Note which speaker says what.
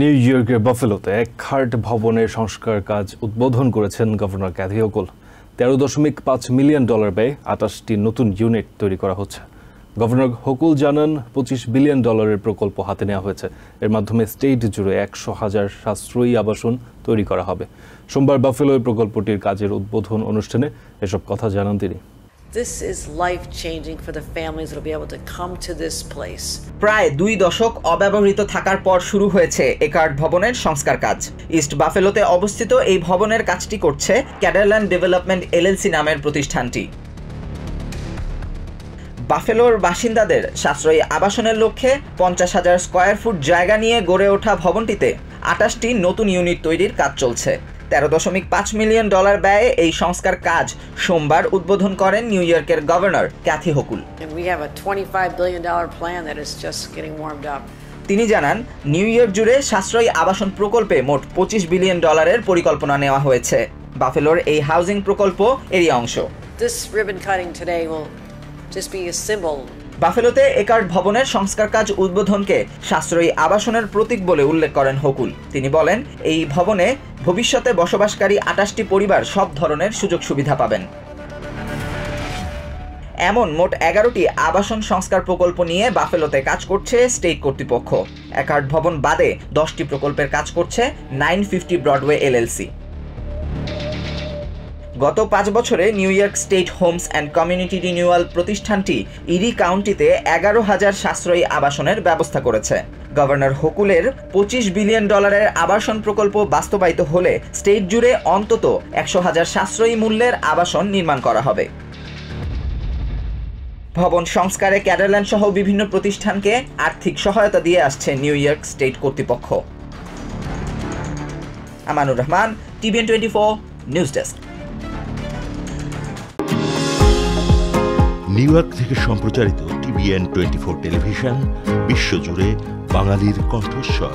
Speaker 1: New ইয়র্কের বাফেলোতে এক খার্ট ভবনের সংস্কার কাজ উদ্বোধন করেছেন গভর্নর ক্যাথি হোকুল। $13.5 মিলিয়ন ব্যয়ে 28টি নতুন ইউনিট তৈরি করা হচ্ছে। গভর্নর হোকুল জানান, $25 বিলিয়ন প্রকল্প হাতে নেওয়া হয়েছে। এর মাধ্যমে স্টেট জুড়ে 100,000 সাশ্রয়ী আবাসন তৈরি করা হবে। সোমবার বাফেলোয় প্রকল্পটির কাজের উদ্বোধন অনুষ্ঠানে এসব কথা জানান তিনি।
Speaker 2: This is life-changing for the families that will be able to come to this place.
Speaker 3: প্রায় 2 দশক অব্যবহৃত থাকার পর শুরু হয়েছে একার্ট ভবনের সংস্কার কাজ। ইস্ট বাফেলোতে অবস্থিত এই ভবনের কাজটি করছে ক্যাডারল্যান্ড ডেভেলপমেন্ট LLC নামের প্রতিষ্ঠানটি। বাফেলোর বাসিন্দাদের সাশ্রয়ী আবাসনের লক্ষ্যে 50,000 স্কয়ার ফুট জায়গা নিয়ে গড়ে ওঠা ভবনটিতে 28টি নতুন ইউনিট তৈরির কাজ চলছে। $13.5 মিলিয়ন ব্যয়ে এই সংস্কার কাজ সোমবার উদ্বোধন করেন নিউ ইয়র্কের গভর্নর ক্যাথি হোকুল। তিনি জানান, নিউ ইয়র্ক জুড়ে সাশ্রয়ী আবাসন প্রকল্পে মোট $25 বিলিয়ন পরিকল্পনা নেওয়া হয়েছে। বাফেলোর এই হাউজিং প্রকল্প এরই অংশ। বাফেলোতে একার্ট ভবনের সংস্কার কাজ উদ্বোধনকে সাশ্রয়ী আবাসনের প্রতীক বলে উল্লেখ করেন হোকুল। তিনি বলেন, এই ভবনে ভবিষ্যতে বসবাসকারী 28টি পরিবার সব ধরনের সুযোগ সুবিধা পাবেন। এমন মোট 11টি আবাসন সংস্কার প্রকল্প নিয়ে বাফেলোতে কাজ করছে স্টেট কর্তৃপক্ষ। একার্ট ভবন বাদে 10টি প্রকল্পের কাজ করছে 950 ব্রডওয়ে LLC। গত 5 বছরে new York state Holmes and community renewal প্রতিষ্ঠানটি ইরি কাউন্টিতে 11,000 সাশ্রয়ী আবাসনের ব্যবস্থা করেছে। গভর্নর হোকুলের $25 বিলিয়ন আবাসন প্রকল্প বাস্তবায়িত হলে স্টেট জুড়ে অন্তত 100,000 সাশ্রয়ী মূল্যের আবাসন নির্মাণ করা হবে। ভবন সংস্কারে ক্যাডারল্যান্ড সহ বিভিন্ন প্রতিষ্ঠানকে আর্থিক সহায়তা দিয়ে আসছে নিউ ইয়র্ক স্টেট কর্তৃপক্ষ। Amanur Rahman, TVN 24 news desk.
Speaker 4: New York থেকে সম্প্রচারিত TVN 24 টেলিভিশন বিশ্বজুড়ে বাঙালির কণ্ঠস্বর।